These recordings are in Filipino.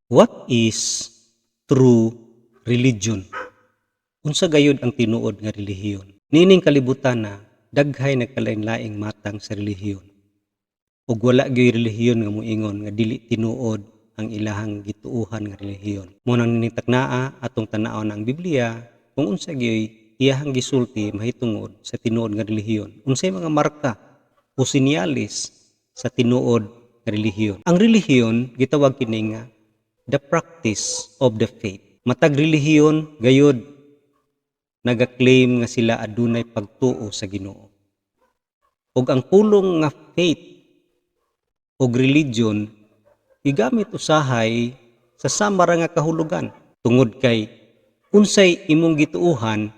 What is true religion? Unsa gayud ang tinuod nga relihiyon? Nining kalibutan na daghay nagkalain-laing matang sa relihiyon. Ug wala gyud relihiyon nga moingon nga dili tinuod ang ilahang gituohan nga relihiyon. Mo nang nining taknaa atong tan-awon ang Biblia kung unsa gyud iyahang gisulti mahitungod sa tinuod nga relihiyon. Unsay mga marka o sinyalis sa tinuod nga relihiyon? Ang relihiyon gitawag kini nga the practice of the faith. Matag relihiyon gayud nagaklaim nga sila adunay pagtuo sa Ginoo. Ug ang pulong nga faith ug religion gigamit usahay sa sama ra nga kahulugan tungod kay unsay imong gituohan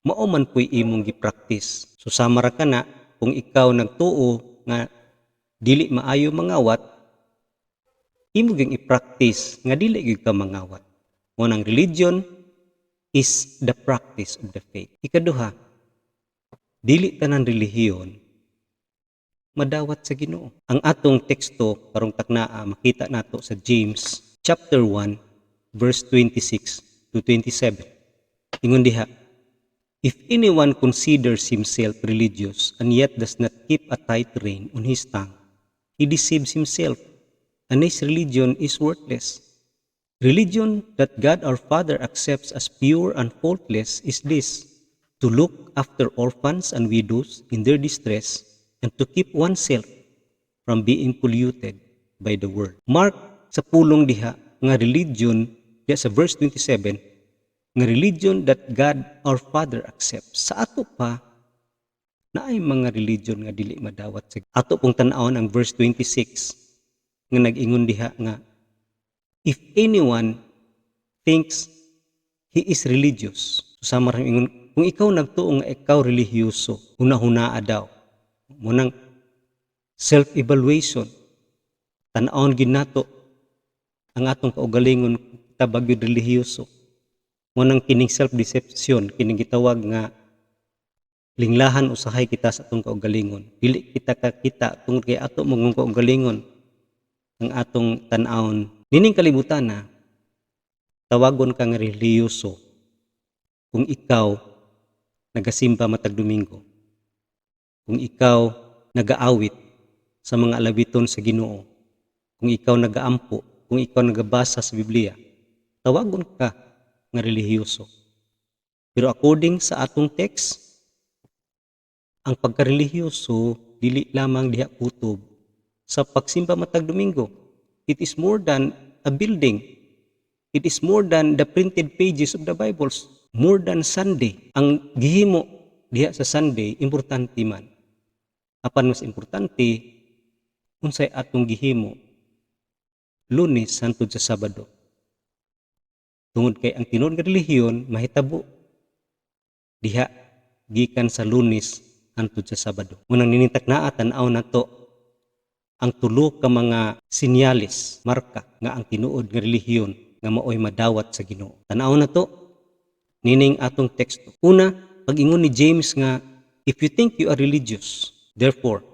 mao man puy imong gipractice. So sama ra kana kung ikaw nagtuo nga dili maayo mangawat, imo gyud i-practice nga dili gyud ka mangawat. Mo nang religion is the practice of the faith. Ikaduha, dili tanan relihiyon madawat sa Ginoo. Ang atong teksto karong taknaa makita nato sa James chapter 1 verse 26 to 27. Ingon diha, if anyone considers himself religious and yet does not keep a tight rein on his tongue, he deceives himself, and his religion is worthless. Religion that God our Father accepts as pure and faultless is this: to look after orphans and widows in their distress and to keep oneself from being polluted by the world. Mark sa pulong diha nga religion diha sa verse 27 nga religion that God our Father accepts. Sa ato pa naay mga religion nga dili madawat sa ato pong tan-awon ang verse 26 nga nag-ingon diha nga if anyone thinks he is religious, sama rin ingon, kung ikaw nagtuo nga ikaw relihiyoso, hunahunaa daw. Munang self-evaluation, tan-awon gid nato ang atong kaugalingon tabag gyud relihiyoso. Munang kining self-deception, kining gitawag nga linglahan usahay kita sa atong kaugalingon. Dili kita kakita tungod kay ato mong kaugalingon ang atong tan-awon. Nining kalibutan na tawagon ka nga relihiyoso kung ikaw nagasimba matag Domingo, kung ikaw nagaawit sa mga alabiton sa Ginoo, kung ikaw nagaampo, kung ikaw nagabasa sa Biblia, tawagon ka nga relihiyoso. Pero according sa atong text, ang pagkarelihiyoso dili lamang diha kutob sa pagsimba matag Domingo. It is more than a building. It is more than the printed pages of the Bibles. More than Sunday. Ang gihimo diha sa Sunday, importante man. Apan mas importante, unsay atong gihimo Lunes hangtod sa Sabado. Tungod kay ang tinuod nga relihiyon mahitabo diha gikan sa Lunes hangtod sa Sabado. Unang ninintaknaa tan-aw nato ang tulo ka mga sinyalis, marka nga ang tinuod nga relihiyon nga maoy madawat sa Ginoo. Tan-aw nato nining atong teksto. Una, pag-ingon ni James nga if you think you are religious, therefore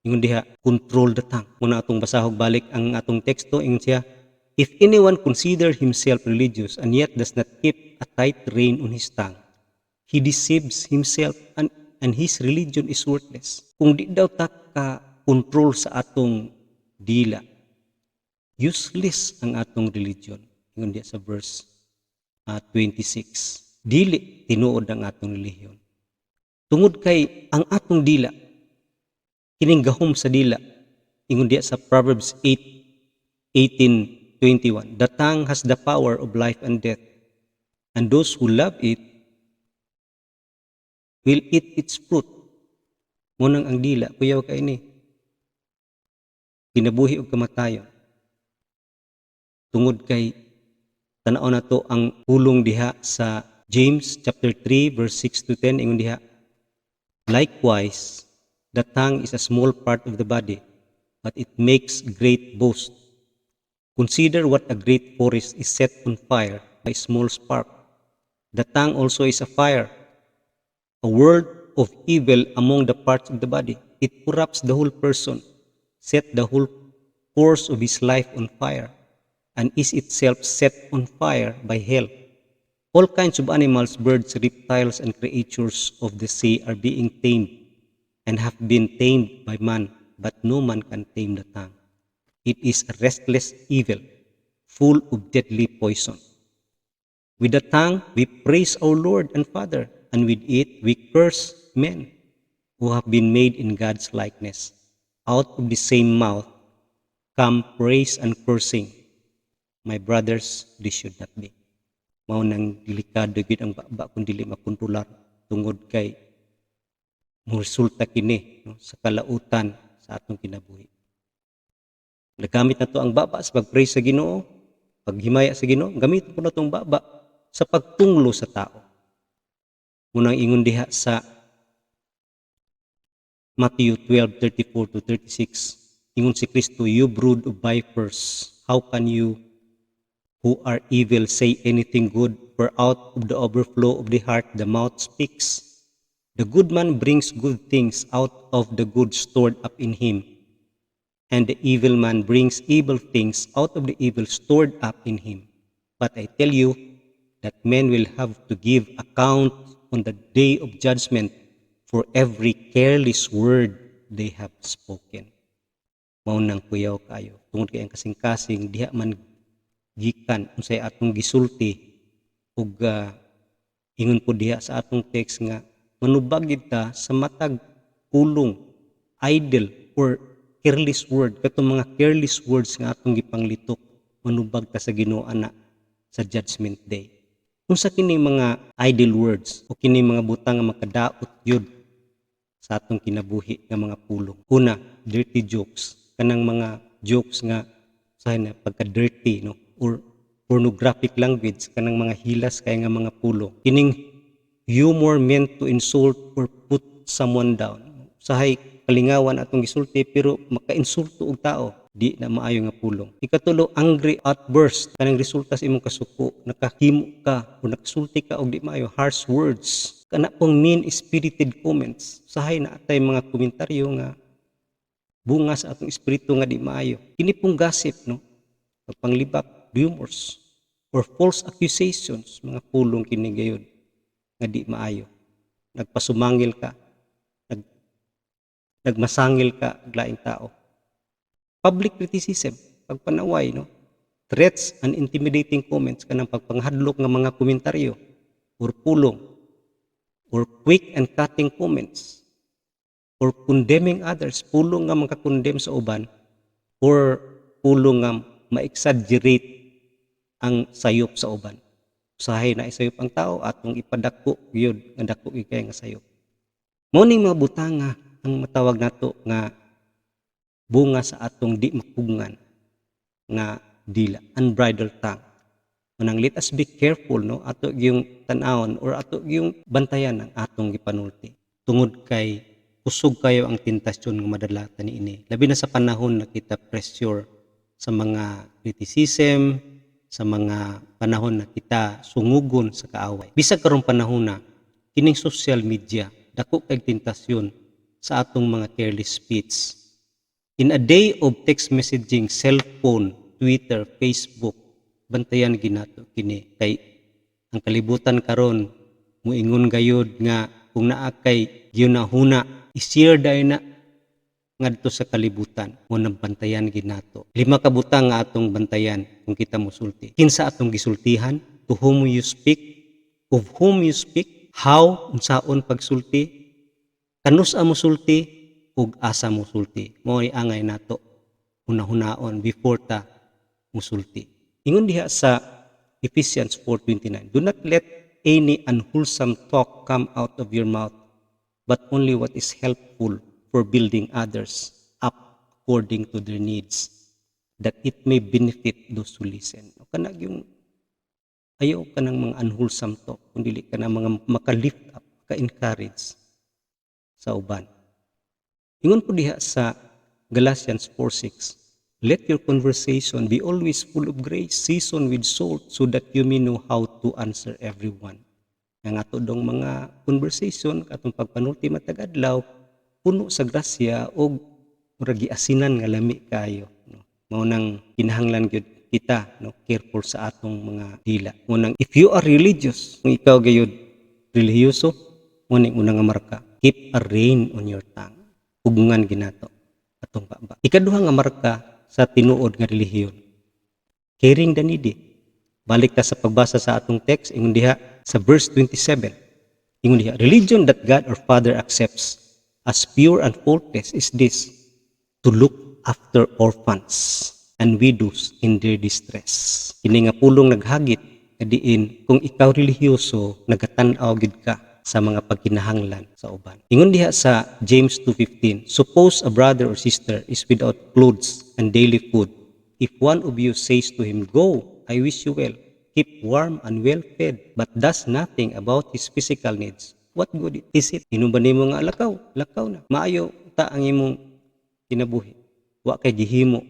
ingon diha control the tongue. Muna atong basahog balik ang atong teksto, ingon siya, if anyone consider himself religious and yet does not keep a tight rein on his tongue, he deceives himself and his religion is worthless. Kung di daw ta ka control sa atong dila, useless ang atong religion. Ingon diha sa verse 26. Dili tinuod ang atong relihiyon. Tungod kay ang atong dila kining gahom sa dila, ingon diha sa Proverbs 8:18-21, the tongue has the power of life and death, and those who love it will eat its fruit. Munang ang dila, kuyaw kay ni kinabuhi og kamatayon. Tungod kay tan-aw nato ang pulong diha sa James chapter 3 verse 6-10, ingon diha, likewise the tongue is a small part of the body, but it makes great boast. Consider what a great forest is set on fire by a small spark. The tongue also is a fire, a word of evil among the parts of the body. It corrupts the whole person, set the whole course of his life on fire, and is itself set on fire by hell. All kinds of animals, birds, reptiles, and creatures of the sea are being tamed and have been tamed by man, but no man can tame the tongue. It is a restless evil, full of deadly poison. With the tongue we praise our Lord and Father, and with it we curse men who have been made in God's likeness. Out of the same mouth come praise and cursing. My brothers, this should not be. Mao nang delikado gid ang baba kung dili makontrolar tungod kay resulta kini no, sa kalautan sa atong kinabuhi. Nagamit na to ang baba sa pag-praise sa Ginoo, paghimaya sa Ginoo, gamiton po na tong baba sa pagtunglo sa tao. Munang ingon diha sa Matthew 12:34-36, ingon si Kristo, "You brood of vipers, how can you who are evil say anything good? For out of the overflow of the heart the mouth speaks. The good man brings good things out of the good stored up in him, and the evil man brings evil things out of the evil stored up in him. But I tell you that men will have to give account on the day of judgment for every careless word they have spoken." Mao nang kuyaw kayo tungod kay ang kasing-kasing diha man gikan unsay atong gisulti ug ingon po diha sa atong text nga manubag gid ta sa matag pulong, idle or careless word, katong mga careless words nga atong gipanglitok, manubag ta sa Ginoo ana sa judgment day. Unsa kini mga idle words o kini mga butang nga makadaot yun sa atong kinabuhi nga mga pulong? Una, dirty jokes, kanang mga jokes nga sa pagka-dirty no, or pornographic language, kanang mga hilas kay nga mga pulong. Kining humor meant to insult or put someone down. Usahay kalingawan atong gisulti pero maka-insulto og tao, di na maayo nga pulong. Ikatulo, angry outburst, kanang resulta sa imong kasuko, nakahimo ka o nakasulti ka og di maayo, harsh words, kana pong mean-spirited comments. Usahay na atay mga komentaryo nga bunga sa atong espiritu nga di maayo. Kini pong gossip no, pagpanglibak, rumors, or false accusations, mga pulong kini gayud nga di maayo. Nagpasumangil ka, nagmasangil ka og laing tao. Public criticism, pagpanaway no, threats and intimidating comments, kanang pagpanghadlok nga mga komentaryo or pulong, or quick and cutting comments, or condemning others, pulong nga maka-condemn sa uban, or pulong nga ma-exaggerate ang sayop sa uban. Usahay na isayop ang tao atong ipadako gyud nga dako kay nga sayop. Mao ning mga butanga ang matawag nato nga bunga sa atong di mapugngan nga dila, unbridled tongue. Manang let us be careful no, ato yung tan-awon or ato yung bantayan ang atong gipanulti. Tungod kay kusog kayo ang tentasyon nga madala ta niini. Labi na sa panahon na kita pressure sa mga criticism, sa mga panahon na kita sungugon sa kaaway. Bisag karong panahon na kining social media dako kay tentasyon sa atong mga careless speech. In a day of text messaging, cellphone, Twitter, Facebook, bantayan ginato kini kay ang kalibutan karon muingon gayud nga kung naa kay ginahuna i-share day na ngadto sa kalibutan mo nang bantayan ginato. 5 ka butang nga atong bantayan kung kita mosulti. Kinsa atong gisultihan, to whom you speak, of whom you speak, how unsaon pagsulti, kanusa mosulti ug asa mosulti. Mao ay angay nato hunahunaon before ta mosulti. Ingon diha sa Ephesians 4:29, do not let any unwholesome talk come out of your mouth, but only what is helpful for building others up according to their needs, that it may benefit those who listen. O kanang yung ayaw ka ng mga unwholesome talk, kundi ka ng mga maka-lift up, ka-encourage sa uban. Ingon po diha sa Galatians 4:6, let your conversation be always full of grace, seasoned with salt, so that you may know how to answer everyone. Ang ato dong mga conversation, katong pagpanulti matag adlaw, puno sa grasya o murag giasinan nga lami kayo. No? Mao nang kinahanglan gyud kita no careful sa atong mga dila. Unang if you are religious, kung ikaw gayud relihiyoso, unang nga marka, keep a rein on your tongue. Pugungan ginato atong baba. Ikaduha nga marka sa tinuod nga relihiyon, caring the needy. Balik ta sa pagbasa sa atong text, ingon diha sa verse 27. Ingon diha, religion that God our Father accepts as pure and faultless is this, to look after orphans and widows in their distress. Kini nga pulong naghagit kadiin kung ikaw relihiyoso, nagatanaw gid ka sa mga pagkinahanglan sa uban. Ingon diha sa James 2:15, suppose a brother or sister is without clothes and daily food. If one of you says to him, go, I wish you well, keep warm and well fed, but does nothing about his physical needs, what good is it? Inom ba nimo nga lakaw? Lakaw na. Maayo ta ang imong kinabuhi. Wa kay gihimo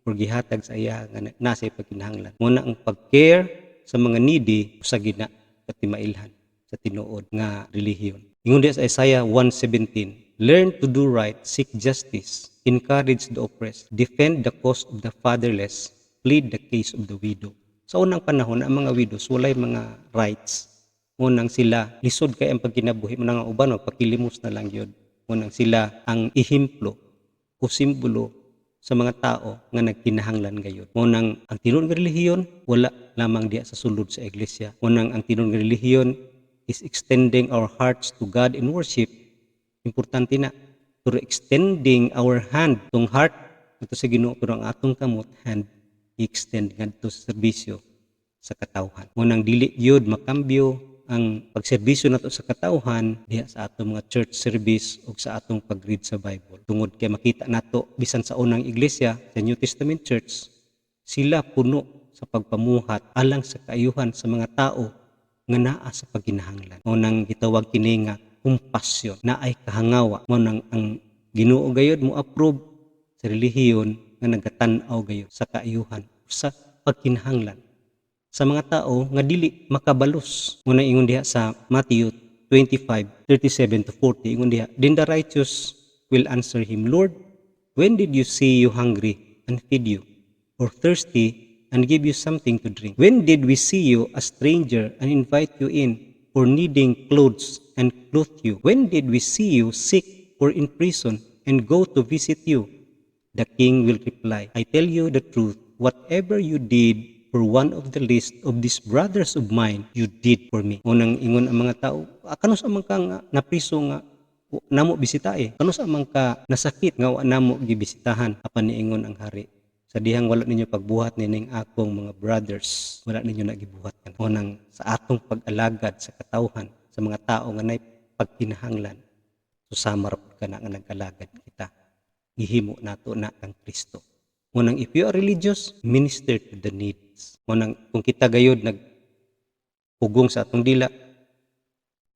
or gihatag sa iya nga nasa pagkinahanglan. Muna ang pag-care sa mga needy sa gina katimailhan sa tinuod nga relihiyon. Ingon diha sa Isaiah 1:17, learn to do right, seek justice, encourage the oppressed, defend the cause of the fatherless, plead the case of the widow. Sa unang panahon, ang mga widows walay mga rights. Unang sila lisod kay ang pagkinabuhi, unang uban magpakilimos na lang yun. Unang sila ang ihimplo o simbolo sa mga tao nga nagkinahanglan gayon. Unang ang tinuod nga relihiyon wala lamang diya sa sulod sa iglesia. Unang ang tinuod nga relihiyon is extending our hearts to God in worship. Importante na pero extending our hand tong heart ito sa Ginoo pero ang atong kamot hand i-extend ngadto sa serbisyo sa katawhan. Unang dili gyud makambyo ang pagserbisyo nato sa katawhan diha sa atong mga church service ug sa atong pag-read sa Bible. Tungod kay makita nato bisan sa unang iglesia sa New Testament Church, sila puno sa pagpamuhat alang sa kaayuhan sa mga tao nga naa sa pagkinahanglan. Unang gitawag kini nga compassion, na ay kahangawa. Unang ang Ginoo gayud mo approve sa relihiyon nga nagatanaw gayud sa kaayuhan sa pagkinahanglan sa mga tao nga dili makabalos. Muna ingon diha sa Matthew 25:37-40, ingon diha, then the righteous will answer him, Lord, when did you see you hungry and feed you, or thirsty and give you something to drink? When did we see you a stranger and invite you in, or needing clothes and clothe you? When did we see you sick or in prison and go to visit you? The king will reply, I tell you the truth, whatever you did for one of the least of these brothers of mine, you did for me. Unang ingon ang mga tao, kano sa man ka nga napriso nga namo bisitae? Kano sa man ka nasakit nga wa namo gibisitahan? Apan niingon ang hari, sa dihang wala ninyo pagbuhat nining akong mga brothers, wala ninyo nagibuhat kan. Unang sa atong pag-alagad sa katawhan sa mga tao nga nay pagkinahanglan, susama ra pud kana nga nag-alagad kita. Gihimo nato na kang Kristo. Unang if you are religious, minister to the needs. Unang kung kita gayud nagpugong sa atong dila,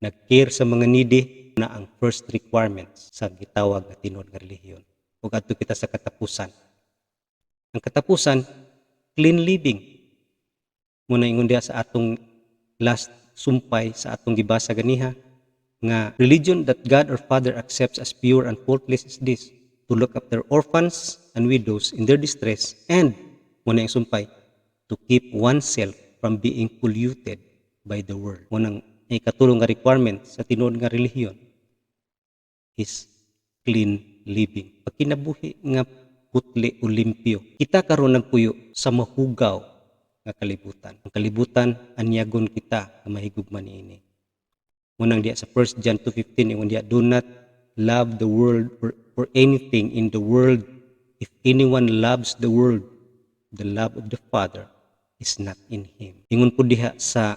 nag-care sa mga needy, na ang first requirements sa gitawag nga tinuod nga relihiyon. Ug adto kita sa katapusan. Ang katapusan, clean living. Muna ingon diha sa atong last sumpay sa atong gibasa ganiha nga religion that God our Father accepts as pure and faultless is this, to look after orphans and widows in their distress, and muna yung sumpay, to keep oneself from being polluted by the world. Munang ikatulong nga requirement sa tinuod nga relihiyon is clean living. Pagkinabuhi nga putli o limpyo. Kita karon nagpuyo sa mahugaw nga kalibutan. Ang kalibutan anyagon kita nga mahigugma niini. Munang diya sa 1 John 2:15 ingon diya, do not love the world or anything in the world. If anyone loves the world, the love of the Father is not in him. Ingon po diha sa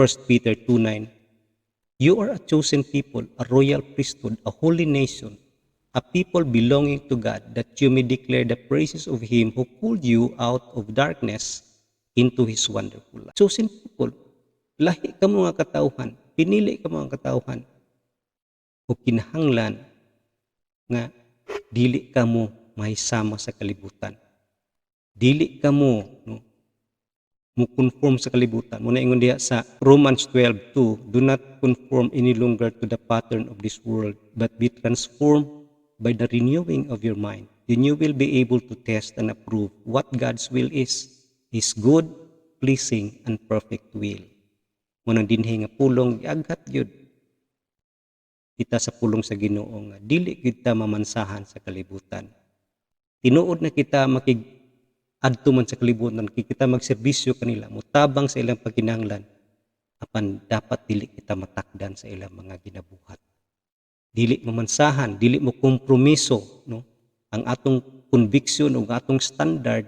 1 Peter 2:9, you are a chosen people, a royal priesthood, a holy nation, a people belonging to God, that you may declare the praises of him who pulled you out of darkness into his wonderful light. Chosen people, lahi ka mo nga katawhan, pinili ka mo nga katawhan, o kinahanglan nga dili ka mo mahisama sa kalibutan. Dili ka mo mo conform sa kalibutan. Muna ingon diha sa Romans 12:2, do not conform any longer to the pattern of this world, but be transformed by the renewing of your mind. Then you will be able to test and approve what God's will is, His good, pleasing, and perfect will. Munang dinhi nga pulong giaghat gyud kita sa pulong sa Ginoo nga dili kita mamansahan sa kalibutan. Tinuod na kita adto man sa kalibutan, kita magserbisyo kanila, mutabang sa ilang pagkinahanglan, apan dapat dili kita matakdan sa ilang mga ginabuhat. Dili mamansahan, dili mo kompromiso, no? Ang atong conviction o atong standard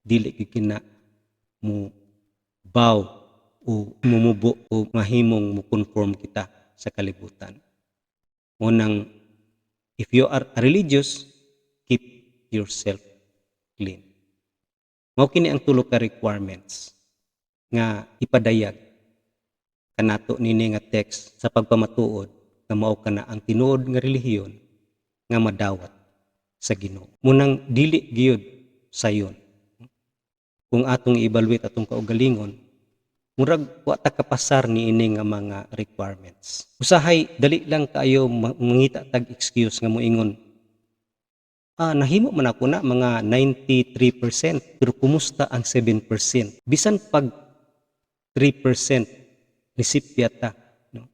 dili kina mo bow o mumubo o mahimong mo conform kita sa kalibutan. Unang, if you are religious, keep yourself clean. Mao kini ang tulo ka requirements nga ipadayag kanato nini nga text sa pagpamatuod nga mao kana ang tinuod nga relihiyon nga madawat sa Ginoo. Munang dili gyud sayon. Kung atong i-evaluate atong kaugalingon, murag wa ta kapasar ni ini nga mga requirements. Usahay dali lang kayo mangita tag excuse nga moingon, nahimo man ako na mga 93%, pero kumusta ang 7%? Bisan pag 3% nisipya ta, no?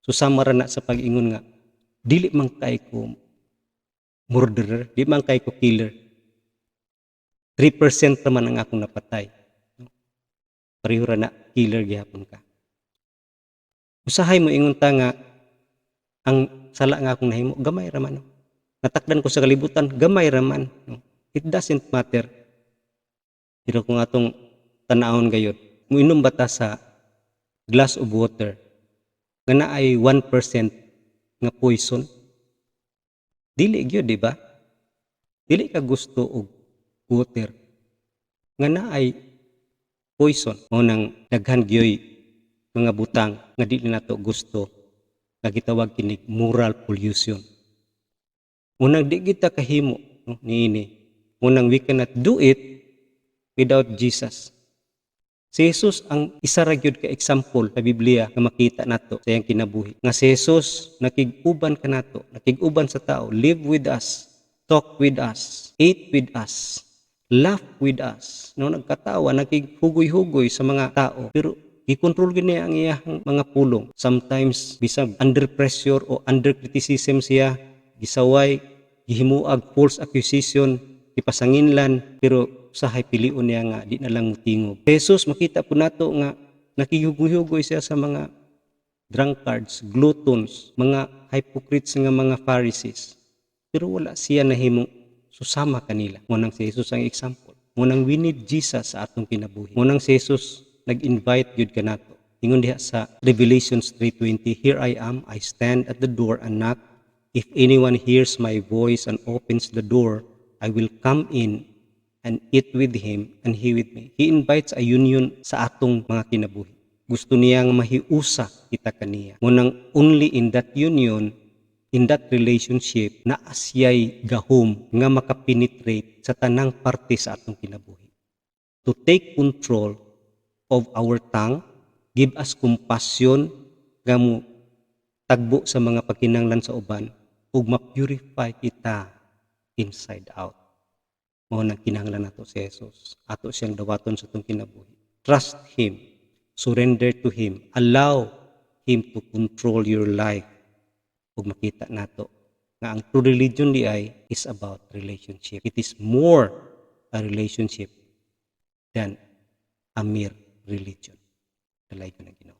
So samara na sa pag-ingon nga dili man kay ko murderer, di man kay ko killer. 3% naman ang akong napatay. No? Pareho ra na killer gihapon ka. Usahay mo ingon ta nga ang sala nga akong nahimo gamay ra man. No? Natakdan ko sa kalibutan gamay ra man. No? It doesn't matter. Pero kung atong tanawon gayud, muinom ba ta sa glass of water nga naay 1% nga poison? Dili gyud, di ba? Dili ka gusto og water nga naay poison. Mao nang daghan gyoy mga butang nga dili nato gusto nga gitawag kinig moral pollution. Unang di kita kahimo, no, niini. Unang we cannot do it without Jesus. Si Jesus ang isa ra gyud ka example sa Biblia nga makita nato sa iyang kinabuhi. Nga si Jesus nakig-uban kanato, nakig-uban sa tao, live with us, talk with us, eat with us, laugh with us. No, nagkatawa, nakighugoy-hugoy sa mga tao, pero gikontrol gyud niya ang iyang mga pulong. Sometimes bisag under pressure o under criticism siya, gisaway, gihimuag false accusation, ipasanginlan, pero usahay piliun niya nga di na lang mutingog. Jesus makita po nato nga nakighugoy-hugoy siya sa mga drunkards, gluttons, mga hypocrites nga mga Pharisees. Pero wala siya nahimong susama kanila. Munang si Jesus ang example. Munang we need Jesus sa atong kinabuhi. Munang si Jesus nag-invite gyud kanato. Ingon diha sa Revelations 3:20, "Here I am, I stand at the door and knock. If anyone hears my voice and opens the door, I will come in and eat with him and he with me." He invites a union sa atong mga kinabuhi. Gusto niyang mahiusa kita kaniya. Munang only in that union, in that relationship, na asyay gahom nga makapenetrate sa tanang parte sa atong kinabuhi. To take control of our tongue, give us compassion, nga mo tagbo sa mga pagkinahanglan sa uban, ug ma-purify kita inside out. Mao nang kinahanglan nato si Jesus. Ato siyang dawaton sa atong kinabuhi. Trust Him. Surrender to Him. Allow Him to control your life. Ug makita nato nga ang true religion di ay is about relationship. It is more a relationship than a mere religion. Dalay ko na Ginoo.